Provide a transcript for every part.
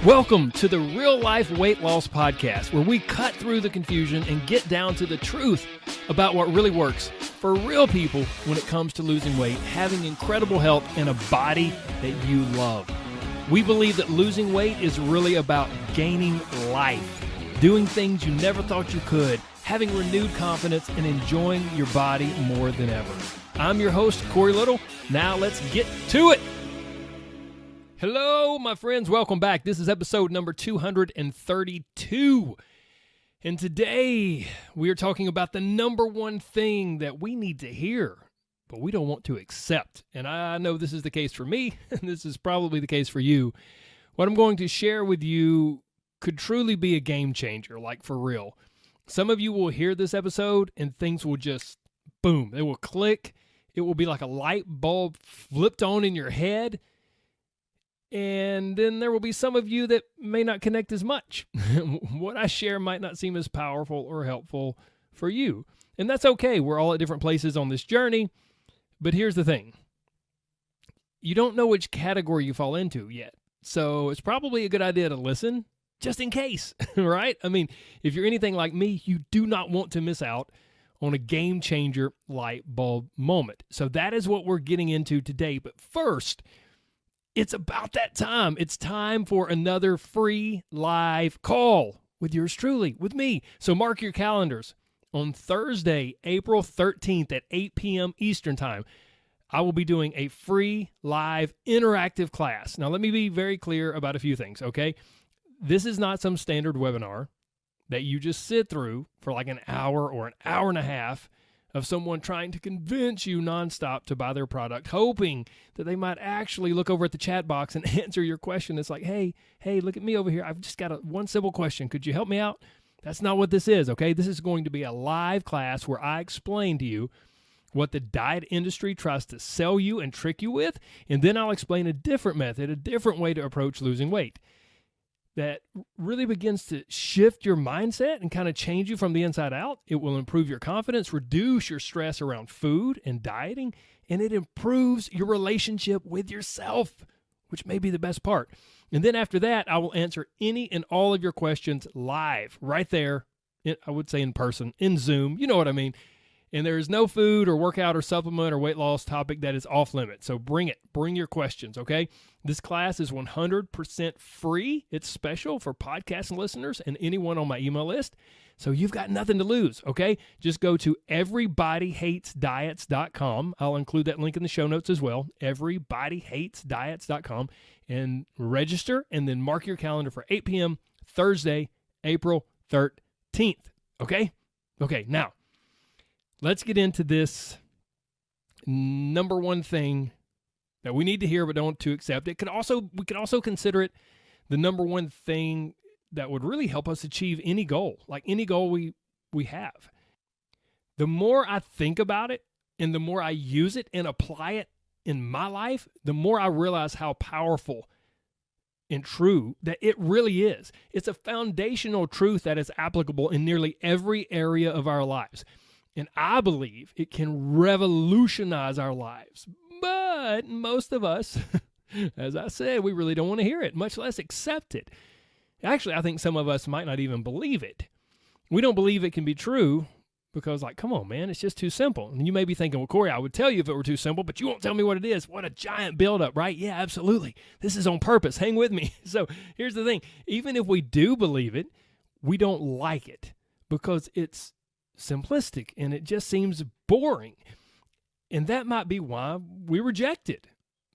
Welcome to the Real Life Weight Loss Podcast, where we cut through the confusion and get down to the truth about what really works for real people when it comes to losing weight, having incredible health, and a body that you love. We believe that losing weight is really about gaining life, doing things you never thought you could, having renewed confidence, and enjoying your body more than ever. I'm your host, Corey Little. Now let's get to it. Hello, my friends. Welcome back. This is episode number 232. And today we are talking about the number one thing that we need to hear, but we don't want to accept. And I know this is the case for me, and this is probably the case for you. What I'm going to share with you could truly be a game changer, like for real. Some of you will hear this episode and things will just, boom, they will click. It will be like a light bulb flipped on in your head. And then there will be some of you that may not connect as much. What I share might not seem as powerful or helpful for you. And that's okay. We're all at different places on this journey. But here's the thing. You don't know which category you fall into yet. So it's probably a good idea to listen just in case, right? I mean, if you're anything like me, you do not want to miss out on a game changer light bulb moment. So that is what we're getting into today. But first, it's about that time. It's time for another free live call with yours truly, with me. So mark your calendars. On Thursday, April 13th at 8 p.m. Eastern Time, I will be doing a free live interactive class. Now, let me be very clear about a few things, okay? This is not some standard webinar that you just sit through for like an hour or an hour and a half of someone trying to convince you nonstop to buy their product, hoping that they might actually look over at the chat box and answer your question. It's like, hey, look at me over here. I've just got one simple question. Could you help me out? That's not what this is, okay? This is going to be a live class where I explain to you what the diet industry tries to sell you and trick you with, and then I'll explain a different method, a different way to approach losing weight that really begins to shift your mindset and kind of change you from the inside out. It will improve your confidence, reduce your stress around food and dieting, and it improves your relationship with yourself, which may be the best part. And then after that, I will answer any and all of your questions live, right there, I would say in person, in Zoom, you know what I mean. And there is no food or workout or supplement or weight loss topic that is off limits. So bring it. Bring your questions, okay? This class is 100% free. It's special for podcast listeners and anyone on my email list. So you've got nothing to lose, okay? Just go to everybodyhatesdiets.com. I'll include that link in the show notes as well, everybodyhatesdiets.com, and register, and then mark your calendar for 8 p.m. Thursday, April 13th, okay? Okay, now, let's get into this number one thing that we need to hear but don't want to accept. We could also consider it the number one thing that would really help us achieve any goal, like any goal we have. The more I think about it and the more I use it and apply it in my life, the more I realize how powerful and true that it really is. It's a foundational truth that is applicable in nearly every area of our lives. And I believe it can revolutionize our lives. But most of us, as I said, we really don't want to hear it, much less accept it. Actually, I think some of us might not even believe it. We don't believe it can be true because, like, come on, man, it's just too simple. And you may be thinking, well, Corey, I would tell you if it were too simple, but you won't tell me what it is. What a giant buildup, right? Yeah, absolutely. This is on purpose. Hang with me. So here's the thing. Even if we do believe it, we don't like it because it's simplistic and it just seems boring. And that might be why we reject it,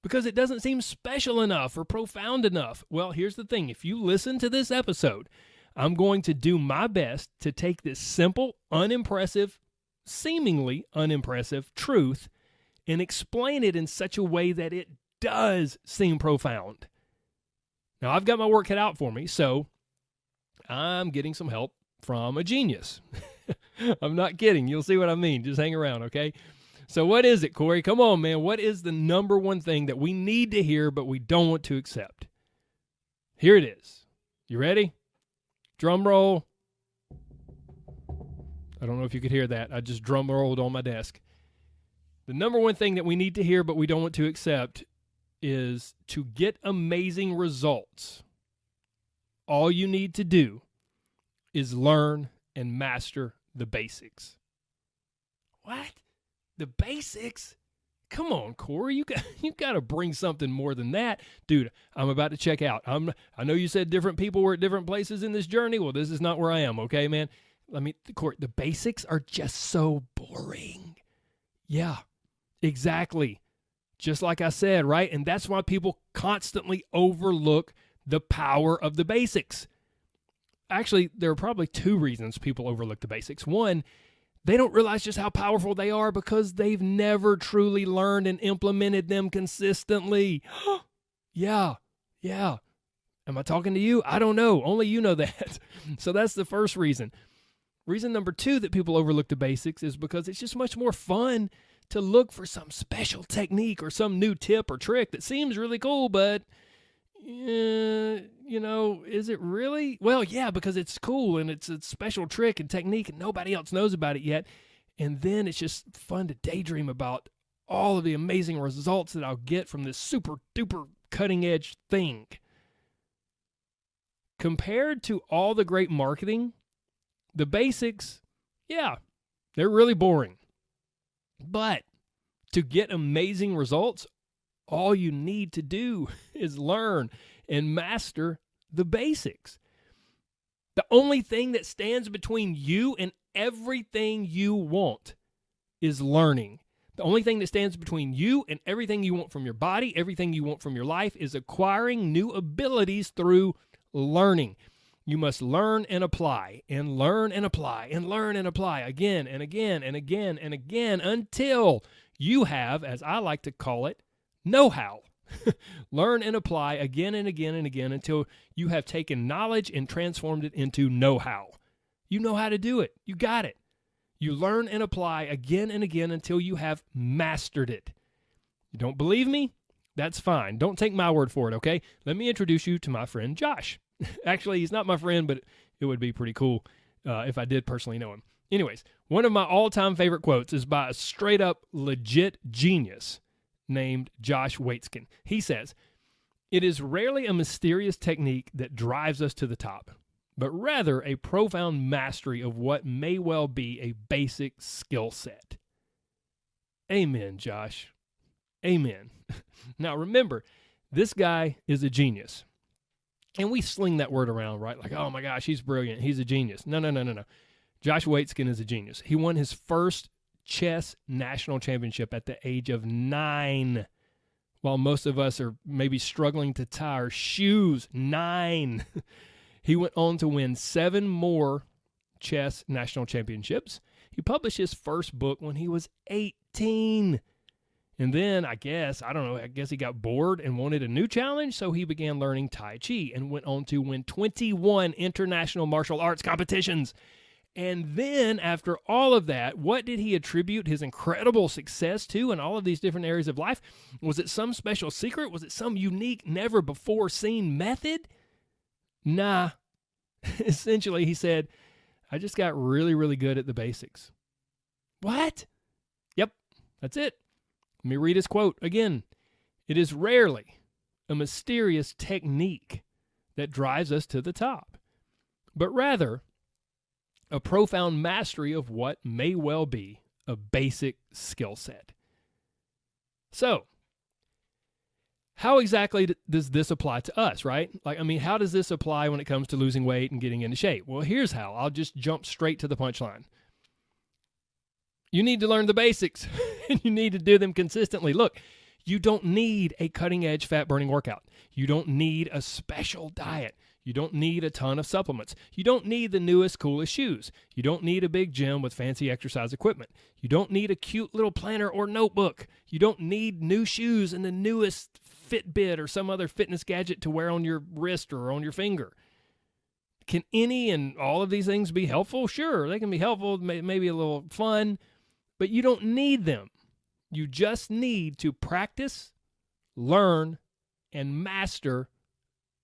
because it doesn't seem special enough or profound enough. Well, here's the thing. If you listen to this episode, I'm going to do my best to take this simple, unimpressive, seemingly unimpressive truth and explain it in such a way that it does seem profound. Now, I've got my work cut out for me, so I'm getting some help from a genius. I'm not kidding. You'll see what I mean. Just hang around, okay? So what is it, Corey? Come on, man. What is the number one thing that we need to hear but we don't want to accept? Here it is. You ready? Drum roll. I don't know if you could hear that. I just drum rolled on my desk. The number one thing that we need to hear but we don't want to accept is to get amazing results. all you need to do is learn and master the basics. What? The basics? Come on, Corey, you got to bring something more than that. Dude, I'm about to check out. I know you said different people were at different places in this journey. Well, this is not where I am, okay, man? Corey, the basics are just so boring. Yeah, exactly. Just like I said, right? And that's why people constantly overlook the power of the basics. Actually, there are probably two reasons people overlook the basics. One, they don't realize just how powerful they are because they've never truly learned and implemented them consistently. Yeah. Am I talking to you? I don't know. Only you know that. So that's the first reason. Reason number two that people overlook the basics is because it's just much more fun to look for some special technique or some new tip or trick that seems really cool, but, is it really? Well, yeah, because it's cool and it's a special trick and technique and nobody else knows about it yet. And then it's just fun to daydream about all of the amazing results that I'll get from this super duper cutting edge thing. Compared to all the great marketing, the basics, yeah, they're really boring. But to get amazing results, all you need to do is learn and master the basics. The only thing that stands between you and everything you want is learning. The only thing that stands between you and everything you want from your body, everything you want from your life, is acquiring new abilities through learning. You must learn and apply and learn and apply and learn and apply again and again and again and again until you have, as I like to call it, know-how. Learn and apply again and again and again until you have taken knowledge and transformed it into know-how. You know how to do it. You got it. You learn and apply again and again until you have mastered it. You don't believe me? That's fine. Don't take my word for it, okay? Let me introduce you to my friend Josh. Actually, he's not my friend, but it would be pretty cool if I did personally know him. Anyways, one of my all-time favorite quotes is by a straight-up legit genius named Josh Waitzkin. He says, "It is rarely a mysterious technique that drives us to the top, but rather a profound mastery of what may well be a basic skill set." Amen, Josh. Amen. Now, remember, this guy is a genius. And we sling that word around, right? Like, oh my gosh, he's brilliant. He's a genius. No. Josh Waitzkin is a genius. He won his first chess national championship at the age of 9, while most of us are maybe struggling to tie our shoes. 9. He went on to win 7 more chess national championships. He published his first book when he was 18. And then, I guess he got bored and wanted a new challenge, so he began learning Tai Chi and went on to win 21 international martial arts competitions. And then, after all of that, what did he attribute his incredible success to in all of these different areas of life? Was it some special secret? Was it some unique, never-before-seen method? Nah. Essentially, he said, I just got really, really good at the basics. What? Yep, that's it. Let me read his quote again. "It is rarely a mysterious technique that drives us to the top, but rather a profound mastery of what may well be a basic skill set." So, how exactly does this apply to us, right? How does this apply when it comes to losing weight and getting into shape? Well, here's how. I'll just jump straight to the punchline. You need to learn the basics, and you need to do them consistently. Look, you don't need a cutting-edge fat-burning workout. You don't need a special diet. You don't need a ton of supplements. You don't need the newest, coolest shoes. You don't need a big gym with fancy exercise equipment. You don't need a cute little planner or notebook. You don't need new shoes and the newest Fitbit or some other fitness gadget to wear on your wrist or on your finger. Can any and all of these things be helpful? Sure, they can be helpful, maybe a little fun, but you don't need them. You just need to practice, learn, and master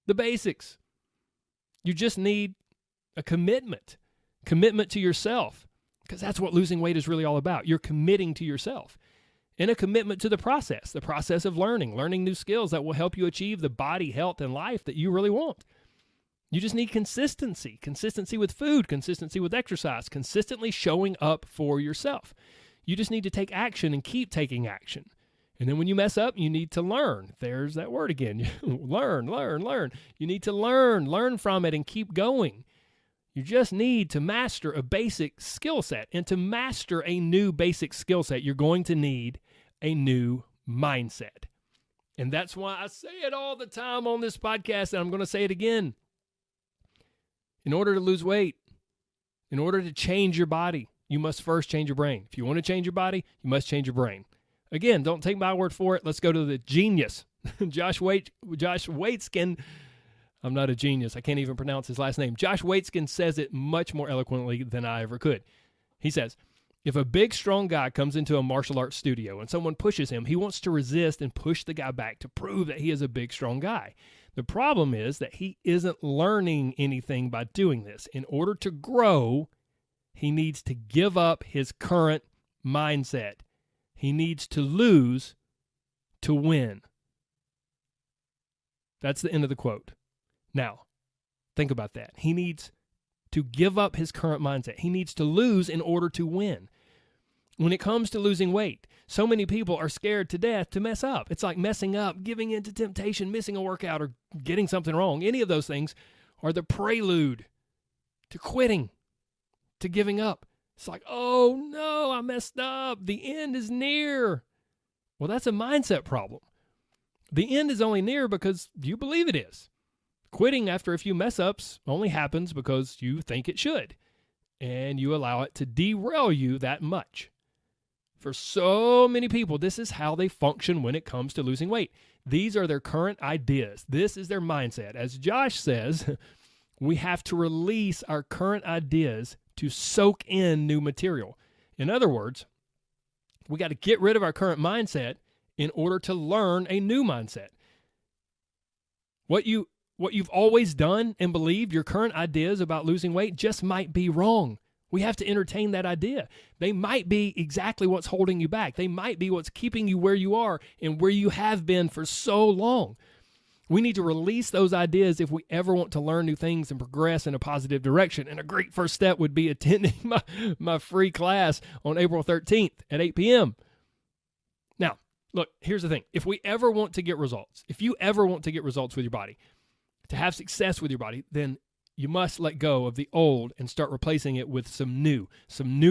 the basics. You just need a commitment to yourself, because that's what losing weight is really all about. You're committing to yourself, and a commitment to the process of learning new skills that will help you achieve the body, health, and life that you really want. You just need consistency. Consistency with food, consistency with exercise, consistently showing up for yourself. You just need to take action and keep taking action. And then when you mess up, you need to learn. There's that word again. learn. You need to learn from it and keep going. You just need to master a basic skill set. And to master a new basic skill set, you're going to need a new mindset. And that's why I say it all the time on this podcast, and I'm going to say it again. In order to lose weight, in order to change your body, you must first change your brain. If you want to change your body, you must change your brain. Again, don't take my word for it. Let's go to the genius, Josh Waitzkin. I'm not a genius. I can't even pronounce his last name. Josh Waitzkin says it much more eloquently than I ever could. He says, if a big, strong guy comes into a martial arts studio and someone pushes him, he wants to resist and push the guy back to prove that he is a big, strong guy. The problem is that he isn't learning anything by doing this. In order to grow, he needs to give up his current mindset. He needs to lose to win. That's the end of the quote. Now, think about that. He needs to give up his current mindset. He needs to lose in order to win. When it comes to losing weight, so many people are scared to death to mess up. It's like messing up, giving in to temptation, missing a workout, or getting something wrong. Any of those things are the prelude to quitting, to giving up. It's like, oh no, I messed up. The end is near. Well, that's a mindset problem. The end is only near because you believe it is. Quitting after a few mess ups only happens because you think it should, and you allow it to derail you that much. For so many people, this is how they function when it comes to losing weight. These are their current ideas. This is their mindset. As Josh says, we have to release our current ideas to soak in new material. In other words, we got to get rid of our current mindset in order to learn a new mindset. What you've always done and believed, your current ideas about losing weight, just might be wrong. We have to entertain that idea. They might be exactly what's holding you back. They might be what's keeping you where you are and where you have been for so long. We need to release those ideas if we ever want to learn new things and progress in a positive direction. And a great first step would be attending my free class on April 13th at 8 p.m. Now, look, here's the thing. If we ever want to get results, if you ever want to get results with your body, to have success with your body, then you must let go of the old and start replacing it with some new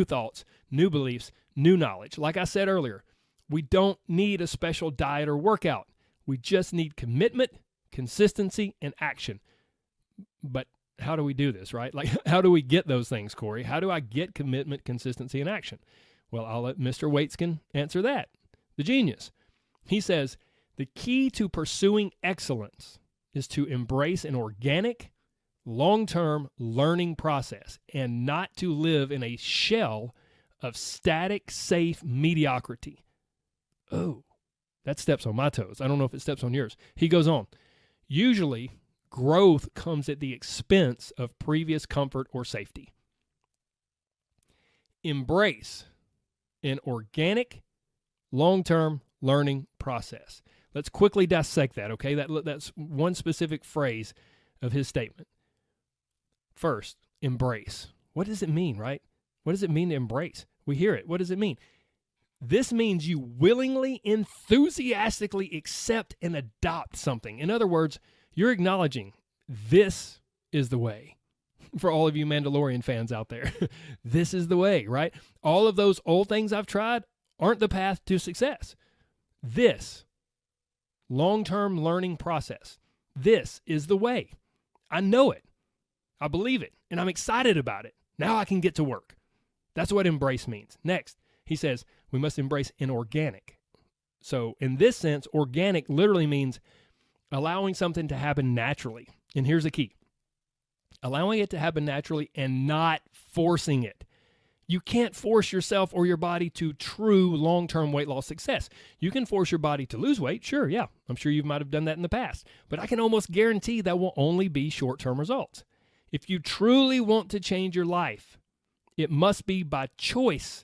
thoughts, new beliefs, new knowledge. Like I said earlier, we don't need a special diet or workout. We just need commitment, consistency, and action. But how do we do this, right? Like, how do we get those things, Corey? How do I get commitment, consistency, and action? Well, I'll let Mr. Waitzkin answer that. The genius. He says, the key to pursuing excellence is to embrace an organic, long-term learning process and not to live in a shell of static, safe mediocrity. Oh, that steps on my toes. I don't know if it steps on yours. He goes on. Usually, growth comes at the expense of previous comfort or safety. Embrace an organic, long-term learning process. Let's quickly dissect that, okay? That's one specific phrase of his statement. First, embrace. What does it mean, right? What does it mean to embrace? We hear it. What does it mean? This means you willingly, enthusiastically accept and adopt something. In other words, you're acknowledging this is the way. For all of you Mandalorian fans out there, this is the way, right? All of those old things I've tried aren't the path to success. This long-term learning process, this is the way. I know it. I believe it, and I'm excited about it. Now I can get to work. That's what embrace means. Next, he says we must embrace an organic. So in this sense, organic literally means allowing something to happen naturally. And here's the key. Allowing it to happen naturally and not forcing it. You can't force yourself or your body to true long-term weight loss success. You can force your body to lose weight. Sure, yeah. I'm sure you might have done that in the past. But I can almost guarantee that will only be short-term results. If you truly want to change your life, it must be by choice.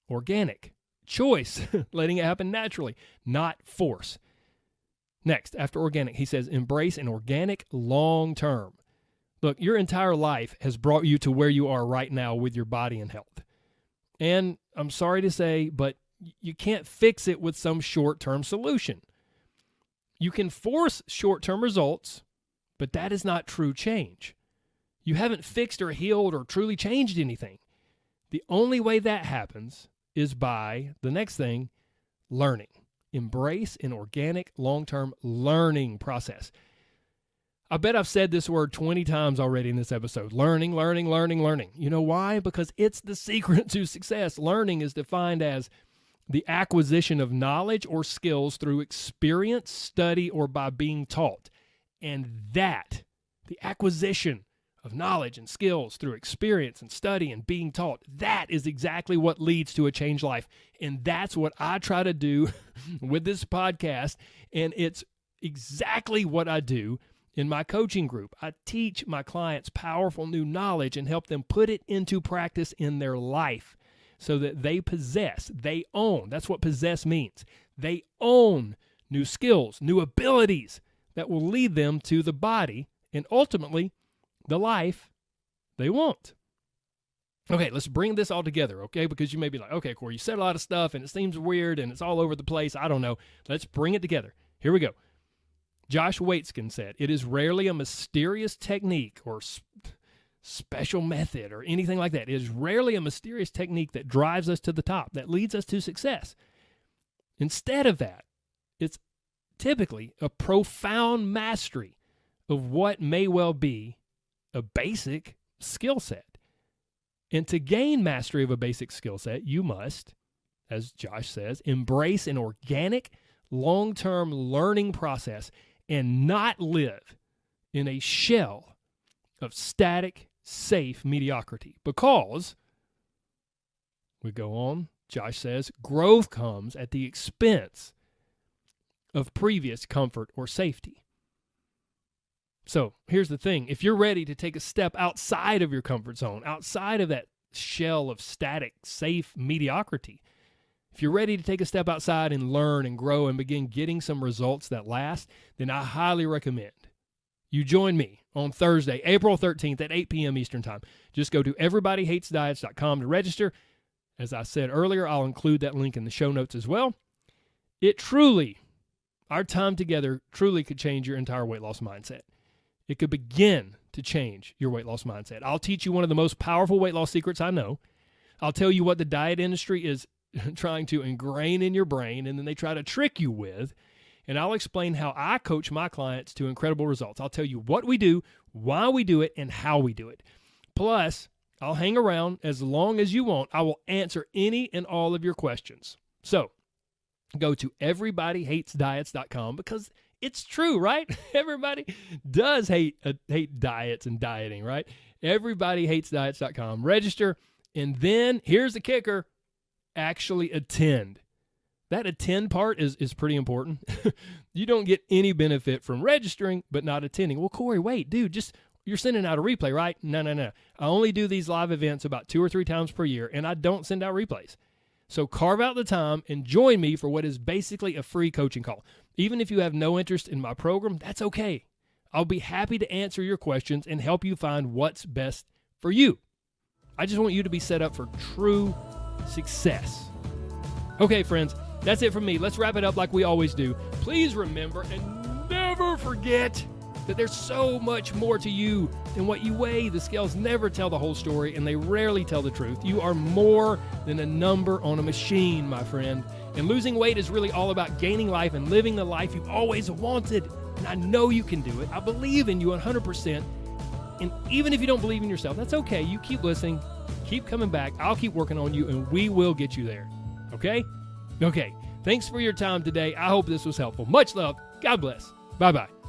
Organic. Choice. Letting it happen naturally, not force. Next, after organic, he says, embrace an organic long term. Look, your entire life has brought you to where you are right now with your body and health. And I'm sorry to say, but you can't fix it with some short-term solution. You can force short-term results, but that is not true change. You haven't fixed or healed or truly changed anything. The only way that happens is by, the next thing, learning. Embrace an organic, long-term learning process. I bet I've said this word 20 times already in this episode. Learning, learning, learning, learning. You know why? Because it's the secret to success. Learning is defined as the acquisition of knowledge or skills through experience, study, or by being taught. And that, the acquisition of knowledge and skills through experience and study and being taught, that is exactly what leads to a changed life. And that's what I try to do with this podcast. And it's exactly what I do in my coaching group. I teach my clients powerful new knowledge and help them put it into practice in their life so that they possess, they own. That's what possess means. They own new skills, new abilities that will lead them to the body and ultimately the life they want. Okay, let's bring this all together, okay? Because you may be like, okay, Corey, you said a lot of stuff and it seems weird and it's all over the place. I don't know. Let's bring it together. Here we go. Josh Waitzkin said, it is rarely a mysterious technique or special method or anything like that. It is rarely a mysterious technique that drives us to the top, that leads us to success. Instead of that, it's typically a profound mastery of what may well be a basic skill set. And to gain mastery of a basic skill set, you must, as Josh says, embrace an organic, long-term learning process and not live in a shell of static, safe mediocrity. Because, we go on, Josh says, growth comes at the expense of previous comfort or safety. So here's the thing. If you're ready to take a step outside of your comfort zone, outside of that shell of static, safe mediocrity, if you're ready to take a step outside and learn and grow and begin getting some results that last, then I highly recommend you join me on Thursday, April 13th at 8 p.m. Eastern Time. Just go to everybodyhatesdiets.com to register. As I said earlier, I'll include that link in the show notes as well. Our time together truly could change your entire weight loss mindset. It could begin to change your weight loss mindset. I'll teach you one of the most powerful weight loss secrets I know. I'll tell you what the diet industry is trying to ingrain in your brain, and then they try to trick you with. And I'll explain how I coach my clients to incredible results. I'll tell you what we do, why we do it, and how we do it. Plus, I'll hang around as long as you want. I will answer any and all of your questions. So, go to everybodyhatesdiets.com because it's true, right? Everybody does hate diets and dieting, right? Everybodyhatesdiets.com. Register, and then here's the kicker, actually attend. That attend part is pretty important. You don't get any benefit from registering but not attending. Well, Corey, wait, dude, you're sending out a replay, right? No. I only do these live events about 2 or 3 times per year, and I don't send out replays. So carve out the time and join me for what is basically a free coaching call. Even if you have no interest in my program, that's okay. I'll be happy to answer your questions and help you find what's best for you. I just want you to be set up for true success. Okay, friends, that's it from me. Let's wrap it up like we always do. Please remember and never forget that there's so much more to you than what you weigh. The scales never tell the whole story, and they rarely tell the truth. You are more than a number on a machine, my friend. And losing weight is really all about gaining life and living the life you've always wanted. And I know you can do it. I believe in you 100%. And even if you don't believe in yourself, that's okay. You keep listening, keep coming back. I'll keep working on you, and we will get you there. Okay? Okay. Thanks for your time today. I hope this was helpful. Much love. God bless. Bye-bye.